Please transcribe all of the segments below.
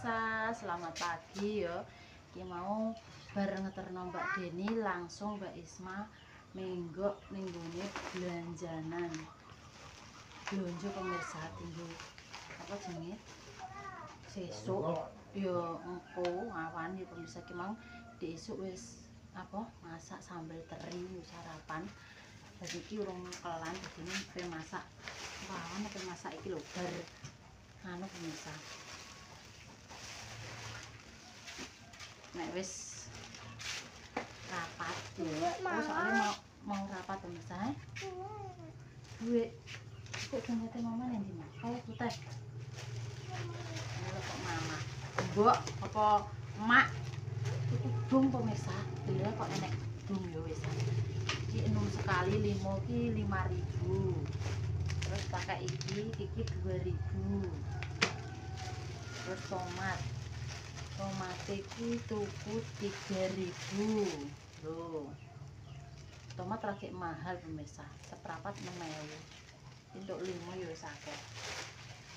pemirsa, selamat pagi ya. Ki mau bareng ngeterno Mbak Deni langsung Mbak Isma menggok ning gone belanjanan. Blonjo pemirsa tinggu apa jenenge? Sesuk ya engko awan ya pemirsa ki mau desuk wis apa masak sambal teri sarapan. Jadi ki urung kelan begini pe masak. Awan apa masak iki lho bar anu pemirsa. Nek wis rapat soalnya mau rapat pemirsa duit kok dompetnya mama nih di mana kayak putih kok mama mbok apa emak itu dong pemirsa bila kok enek dong ya wis iki enum sekali limo ki 5.000 terus pakai iki 2.000 terus tomat iki tuku 3.000 loh. Tomat lagi mahal pemirsa, seprapat 6.000. Untuk 5 ya wis akeh.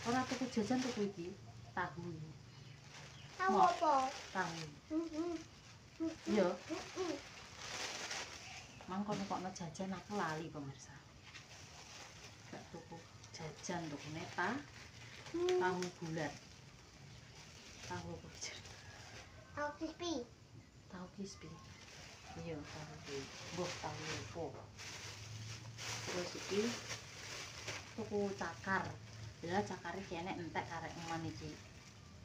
Ora tuku jajan tuku iki, tahu. Tahu apa? Tahu. Yo. Mangkon kokno jajan aku lali pemirsa. Gak tuku jajan tuku neta. Tahu bulat. Tahu apa? Tahu crispy. Tahu crispy. Iya, tahu iki. Mbok tahu opo. Terus iki tuku cakar. Ya cakare ki enek entek karek eman iki.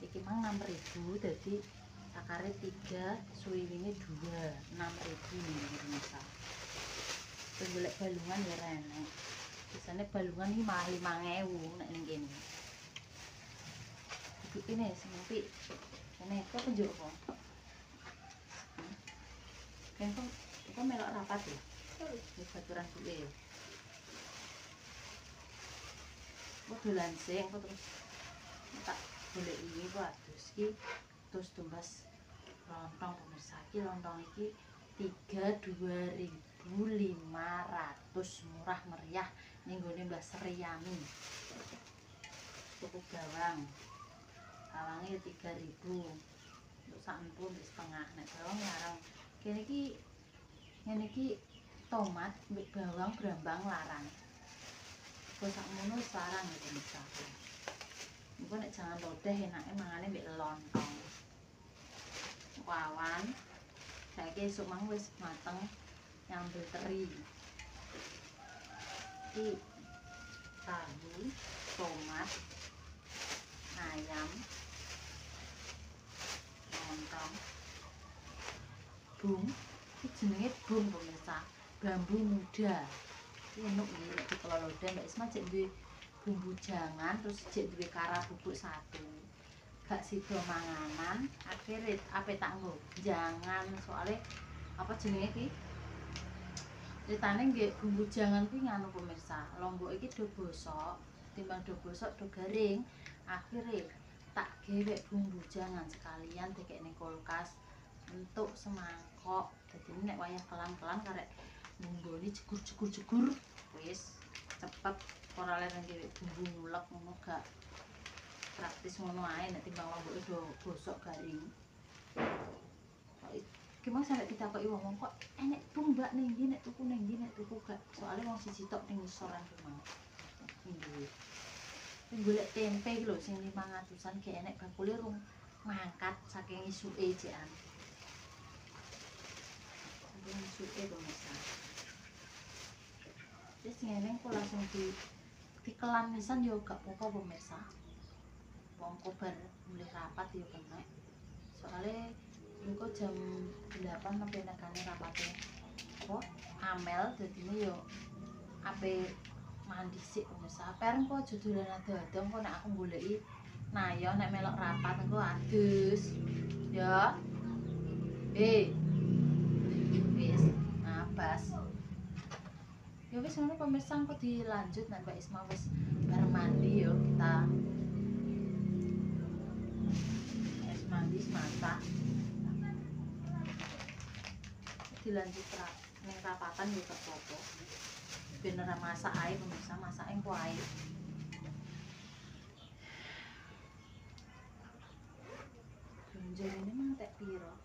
Iki mang 6.000 dadi cakare 3, suwiwinge 2, 6.000 nih pemirsa. Golek balungan ya enek. Biasane balungan iki mahal 5.000 nek ning kene. Iki ne sempi. Kene kok penjuk kok. Kok melok rapat ya? Wis baturan duwe ya. Kok dolan sing kok terus tak golek iki kok adus iki terus tumbas lontong pemirsa iki lontong iki 32.500 murah meriah ning gone Mbah Sriyani. Tuku bawang. Bawange 3.000. Untuk sak empun setengah nek bawang larang. Kene iki ngene iki tomat mbek bawang brambang larang. Kok sakmono wis larang ya pemirsa. Engko nek jangan lodeh enake mangane mbek lontong. Wawan. Saiki esuk mang wis mateng nyambel teri. Iki tahu, tomat, ayam, lontong. Bung, iki jenenge bung pemirsa, bambu muda. Iki enak iki nek dikelolode Mbak Isma jek duwe bumbu jangan terus jek duwe kara bubuk satu. Gak sida manganan, akhire ape tak nggo jangan soalnya apa jenenge iki? Ceritane nggih bumbu jangan kuwi nganu pemirsa, lombok iki do bosok, timbang do bosok do garing, akhire tak gewek bumbu jangan sekalian dikekne kulkas. Untuk semangkok jadi nek wayah kelan-kelan karek bumbune jegur wis cepet ora leren dhewe bumbu ngulek ngono gak praktis ngono ae nek timbang lomboke do gosok garing. Gimana sampe ditakoki wong kok enek bung Mbak ning ndi nek tuku ning ndi nek tuku gak soalnya wong siji tok ning restoran rumah. Nggih. Golek tempe iki lho sing 500-an gek enek bakule rung mangkat saking isuke jekan. Ini suke pemirsa. Terus ngene kok langsung dikelan pisan yo gak apa-apa pemirsa. Wong kobar mulih rapat yo kena. Soale engko jam 8 sampai nekane rapate. Apa amel dadine yo ape mandi sik pemirsa. Pereng kok aja dolan ado-ado kok nek aku goleki nah yo nek melok rapat engko adus. Ya. Wis nabas ya wis ngono pemirsa engko dilanjut nek Mbak Isma wis bar mandi yo kita wis mandi masak dilanjut ning rapatan yo gak apa-apa ben ora masak ae pemirsa masak engko ae belanja ini mang tek piro.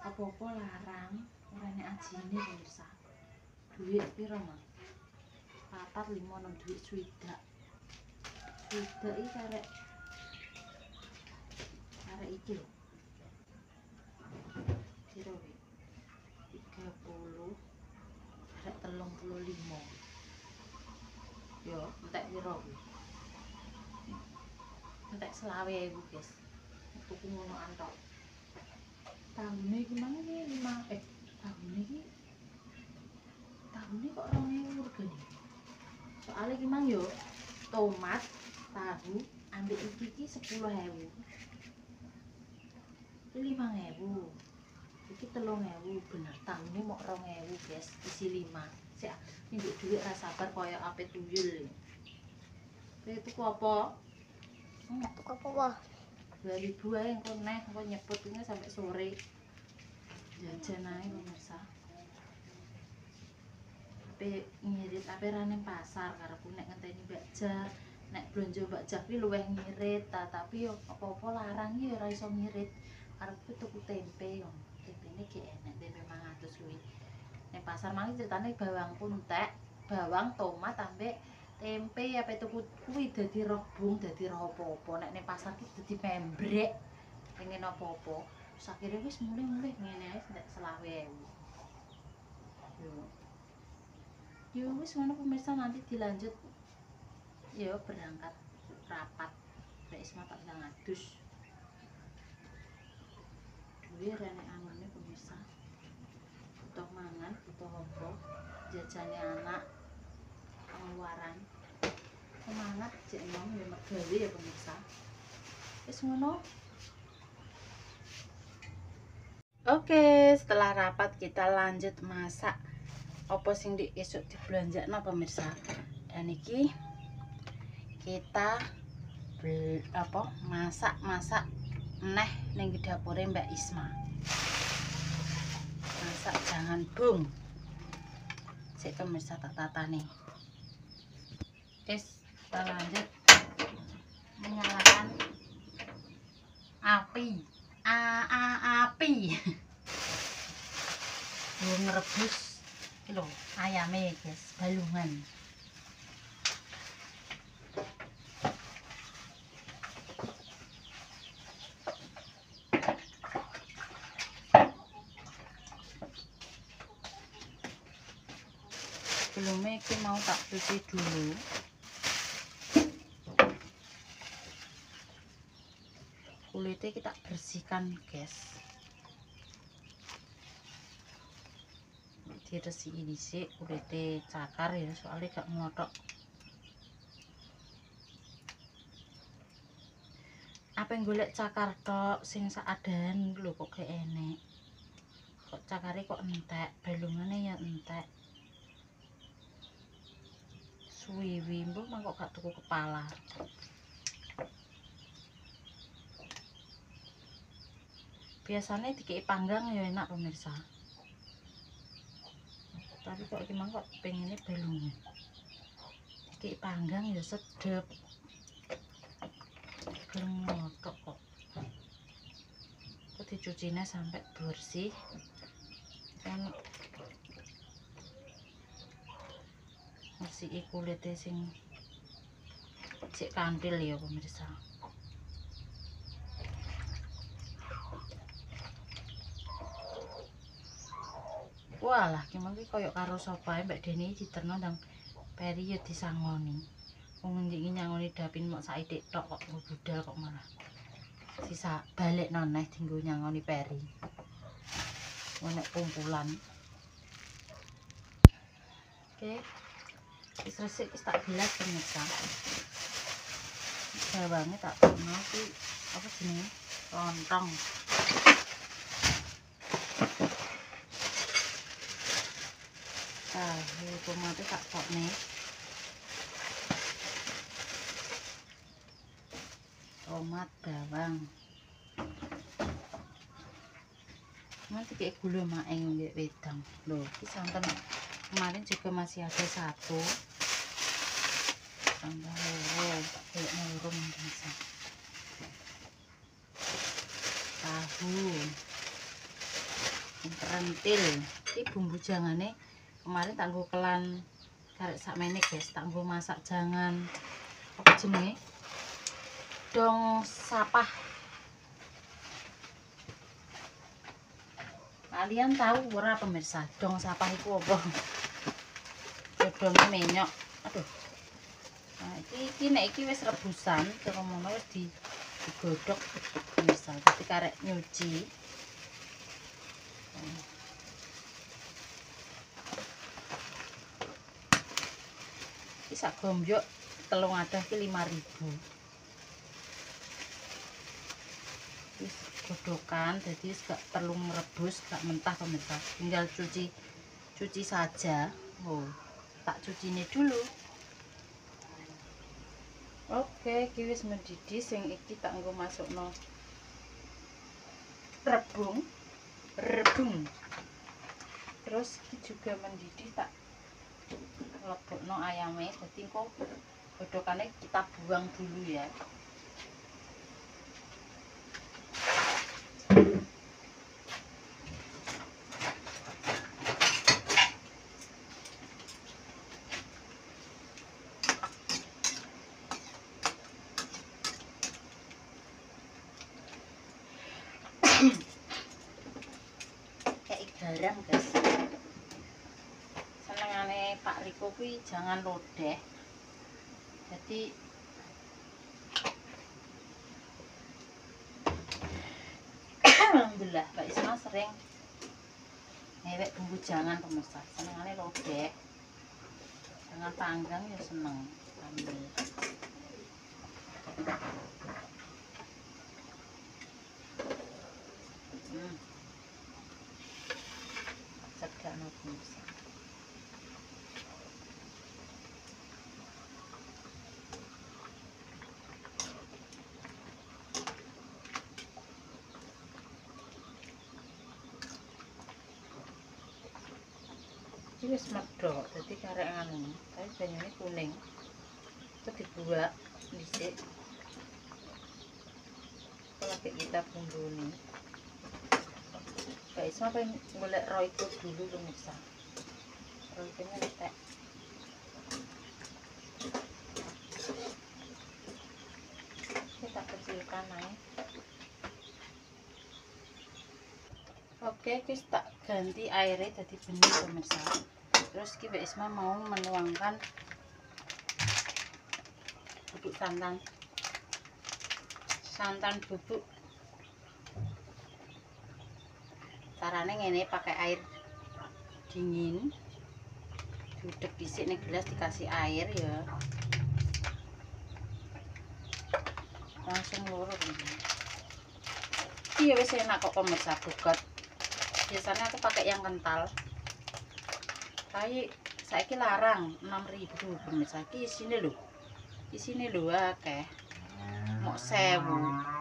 Apa-apa larang, ora nek ajine pemirsa. Duit piro, Mang? 4, 5 nang duit swidak. Swidak iki karek iki lho. Piro iki? 30 karek 35. Yo, entek piro kuwi? Entek 20.000, guys. Tuku ngono antok. Tahune iki mang iki tahune kok 2.000 regane. Soale iki mang yo tomat, tahu, ambek iki 10.000. Iki 5.000. Iki 3.000 bener. Tahune mok 2.000, guys. Isi 5. Sik njuk dhuwit ra sabar koyo ape tuyul. Kowe tuku apa? Tuku apa? 2.000 ae engko neh engko nyebut ini sampai sore. Jajan ae pemirsa. Ape ngirit ape ra ning pasar karepku nek ngenteni Mbak Jah. Nek blonjo Mbak Jah kuwi luwih ngirit tapi yo apa-apa larang yo ora iso ngirit. Karepku tuku tempe yo. Tempene ge enak tempe 500 kuwi. Ning pasar mang ceritane bawang kuntek, bawang, tomat ambek tempe apa tuku kuwi dadi rebung, dadi apa-apa. Nek ning pasar ki dadi membrek. Pengen apa-apa. Terus akhirnya wis mulih-mulih ngene ae nek 20.000. Yo wis ngono pemirsa, nanti dilanjut yo berangkat rapat. Mbak Isma tak bilang adus. Duwe rene anune pemirsa. Butuh mangan, butuh apa? Jajane anak, pengeluaran. Semangat jek nom yo mergawe ya pemirsa. Wis ngono. Oke, setelah rapat kita lanjut masak apa sing di esuk dibelanjakno pemirsa. Dan iki kita masak neh ning dapure Mbak Isma. Masak jangan bung. Sik pemirsa tak tatane. Guys, kita lanjut menyalakan api. Api. Ngerebus iki lho ayame, guys, balungan. Sebelumnya iki mau tak cuci dulu. Kulitnya kita bersihkan, guys. Diresiki dhisik kulitnya cakar ya, soalnya gak ngelotok. Apa yang golek cakar tok sing saadan lho kok gak enek. Kok cakare kok entek, balungane ya entek. Suwiwi mbok mangkok gak tuku kepala. Biasanya dikei panggang ya enak pemirsa. Tapi kok iki mangkok pengennya balungan. Dikei panggang ya sedep. Gelem ngotok kok. Kok dicucinya sampai bersih. Kan bersih kulitnya sing cek kantil ya pemirsa. Walah, gimana ki koyok karo sapa ae Mbak Deni diterno ndang peri ya disangoni. Wong ndik nyangoni dapin mok saithik tok kok budal kok malah. Sisa balik noneh dinggo nyangoni peri. Nek kumpulan. Oke. Wis resik wis tak bilas pemirsa. Bawange tak terno ki apa jenenge? Lontong. Tomatnya tak pot nih. Tomat, bawang. Nanti kayak gula maeng kayak wedang. Loh, ini santan kemarin juga masih ada 1. Tambah loro, kayak nurung bisa. labu, kerentil. Iki bumbu jangane kemarin tak nggo kelan karek sakmene guys, tak nggo masak jangan apa jenenge? Dong sapah. Kalian tahu ora pemirsa, dong sapah iku apa? Dodone menyok. Aduh. Nah, iki nek iki wis rebusan, terus ngono wis digodhog pemirsa. Dadi karek nyuci. Iki sak gombyok telung adah ki 5.000. Wis godhokan, jadi gak perlu merebus, gak mentah pemirsa. Tinggal cuci saja. Oh, tak cucine dulu. Oke, iki wis mendidih, sing iki tak nggo masukno rebung. Terus iki juga mendidih, tak lebokno ayame. Dadi engko godhokane kita buang dulu ya. Kayak garam guys, senengane Pak Riko kuwi jangan lodeh, jadi alhamdulillah Mbak Isma sering ngewek bumbu jangan pemirsa, senengane lodeh, jangan panggang ya seneng ambil. Cegakno pemirsa. Iki wis medhok, dadi karek anu, tapi banyune kuning. Itu dibuat dhisik. Lagi kita bumbuni. Guys, sampai golek roiko dulu pemirsa. Roikonya letek. Kita kecilkan aja. Oke, guys, tak ganti airnya jadi bening pemirsa. Terus Mbak Isma mau menuangkan bubuk santan bubuk. Caranya ngene, pakai air dingin, diudek dhisik ning gelas, dikasih air ya, langsung loro. Iya wis enak kok pemirsa, bugot. Biasanya aku pakai yang kental, tapi saiki larang 6.000 pemirsa. Isine lho akeh, mok 1.000.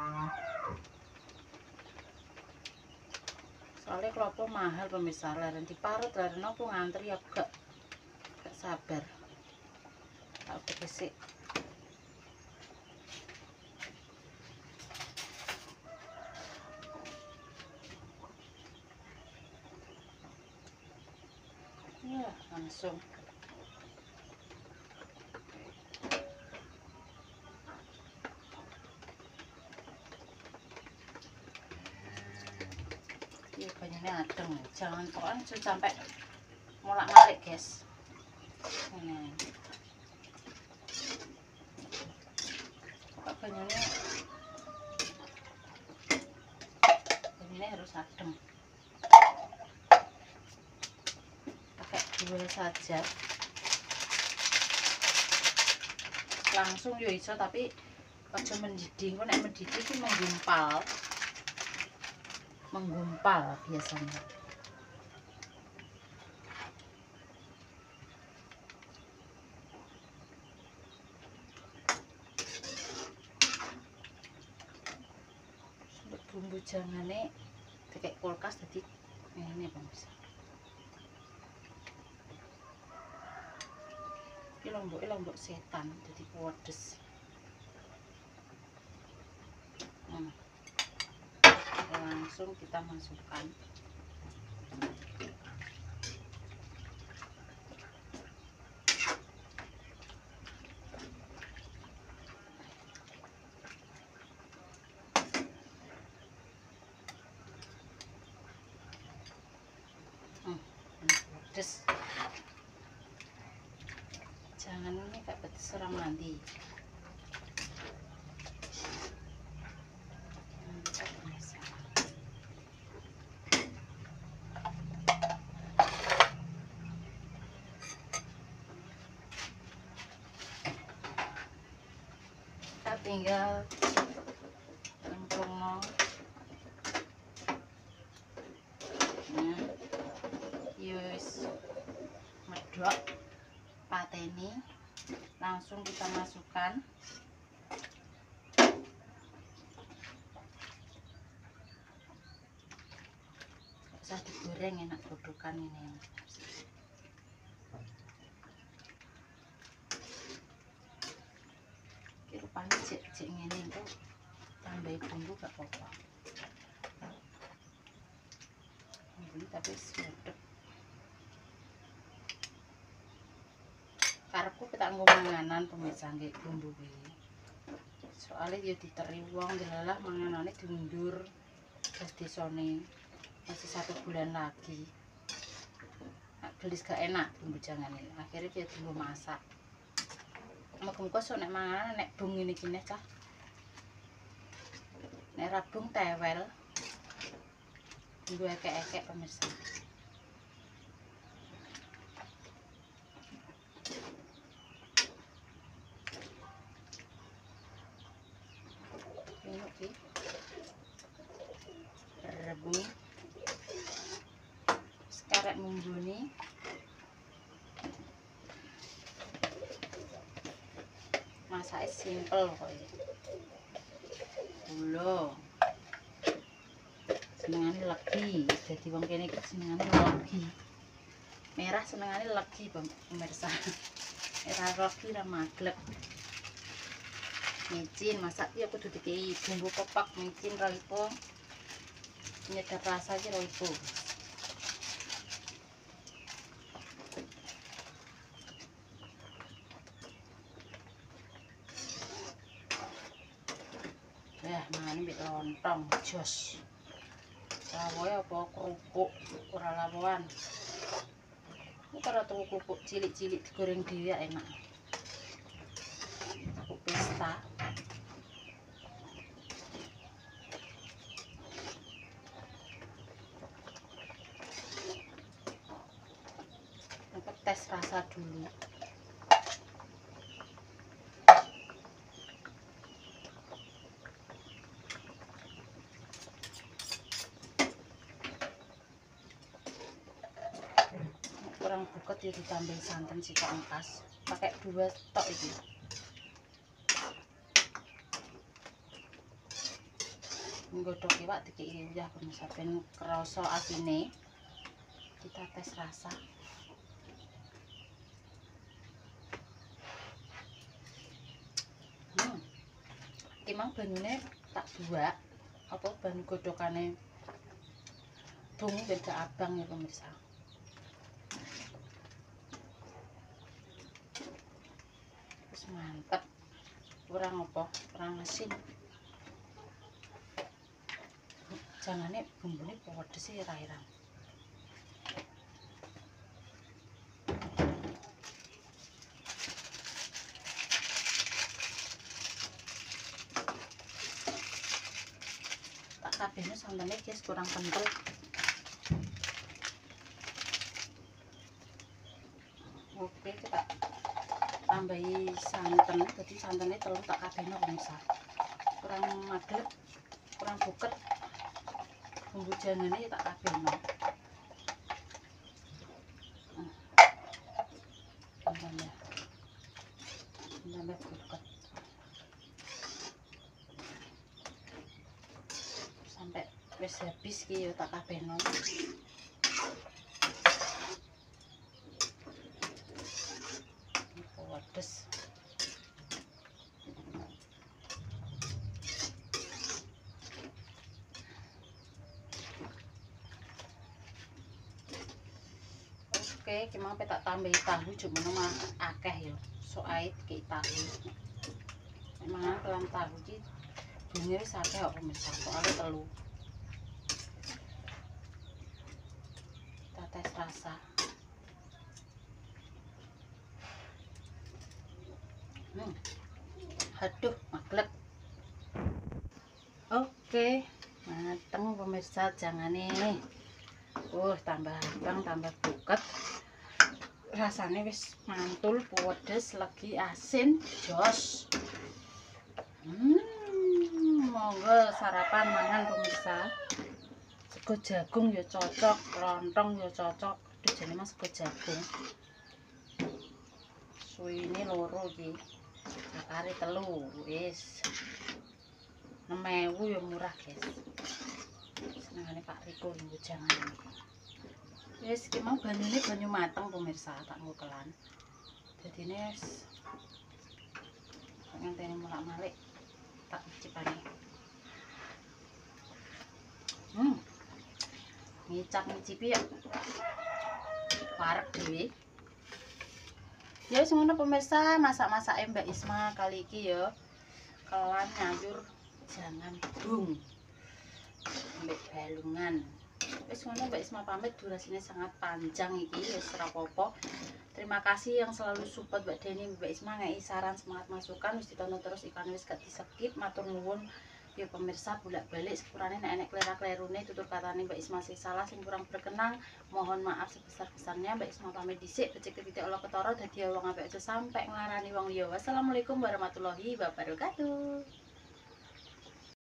Soalnya klopo mahal pemirsa, laren diparut, laren apa ngantri aku gak sabar. Tak udah besik. Ya, langsung. Ini banyaknya adem, jangan pokoknya sampai molak-malik guys. Ini banyaknya harus adem. Pakai dua saja, langsung yo iso, tapi aja mendidih. Kok nek mendidih itu menggumpal biasanya. Bumbu jangane kayak kulkas, jadi ini pemirsa. Ini lombok setan, jadi pedes. Langsung langsung kita masukkan. Pedes. Jangan ini kayak pedes orang nanti. Kita tinggal cemplung yus medok pateni, langsung kita masukkan. Usah digoreng, enak godokan ini. Rupanya cek ngene itu tambahin bumbu gak apa-apa. Tapi sedep. Karepku kita nggo manganan pemirsa nggih bumbu iki. Soale ya diteri wong delalah manganane diundur terus desone masih 1 bulan lagi. Nak gelis gak enak bumbu jangane. Akhirnya dia tunggu masak. Muga-muga sok nek manganan nek bung ngene iki cah. Nek rabung tewel. Tunggu ekek-ekek pemirsa. Ini oke. Rebung. Sekarang mumbuni. Masaknya simple kok ya. Gula. Senengane legi, jadi wong kene iki senengane legi. Merah senengane legi, pemirsa. Merah legi ra maglek. Micin masak iki kudu dikei bumbu kepak micin roipo. Nyedap rasa iki roipo. Wah, mangane mbek lontong jos. Lawoe apa kerupuk ora lawoan. Ini kalau tuku kerupuk cilik-cilik digoreng dhewe enak. Kerupuk pesta. Kita tes rasa dulu. Kurang buket ya ditambah santan sih pas. Pakai 2 tok ini. Nggodhog iwak dikei uyah pemirsa ben krasa asine. Kita tes rasa. Emang banyune tak buak apa ban godhokane bung ben gak abang ya pemirsa. Mantep, kurang apa, kurang asin. Jangane bumbune pedes sih ira-ira. Tak kabehnya santane guys kurang kental. Oke, kita tambahi santan, jadi santannya telur tak kabehno pemirsa. Kurang maglek, kurang buket. Bumbu jangane tak kabehno. Tambah buket. Sampai wis habis ki ya tak kabehno. Pedes. Oke, iki mau tak tambahi tahu cuma mah akeh ya. Soait iki tahu. Memang kelan tahu iki bunyi wis akeh kok pemirsa. Soalnya telu. Kita tes rasa. Aduh, maglek. Oke, mateng pemirsa jangane. Tambah abang, tambah buket. Rasanya wis mantul, pedes, legi, asin, jos. Monggo sarapan mangan pemirsa. Sego jagung ya cocok, lontong ya cocok. Aduh jane mas sego jagung. Suwine loro iki. Akare telu wis. 6.000 ya murah, guys. Senengane Pak Riko nggo jangan. Wis iki mau banyune banyu mateng pemirsa, tak nggo kelan. Dadine wis ngenteni mulak-malik tak cipane. Ngicap ngicipi ya. Parek dhewe. Ya wis ngono pemirsa, masak-masake Mbak Isma kali iki ya. Kelan nyayur jangan bung. Mbak balungan. Wis ngono Mbak Isma pamit, durasinya sangat panjang iki wis ora apa-apa. Terima kasih yang selalu support Mbak Deni, Mbak Isma ngei saran semangat masukan wis ditonton terus ikan wis gak di-skip. Matur nuwun ya pemirsa, bolak-balik sepurane nek enek klera-klerune tutur katane Mbak Isma sing salah sing kurang berkenan, mohon maaf sebesar-besarnya. Mbak Isma pamit dhisik, becik titik Allah ketara dadi wong apik aja sampai nglarani wong liya. Wassalamualaikum warahmatullahi wabarakatuh.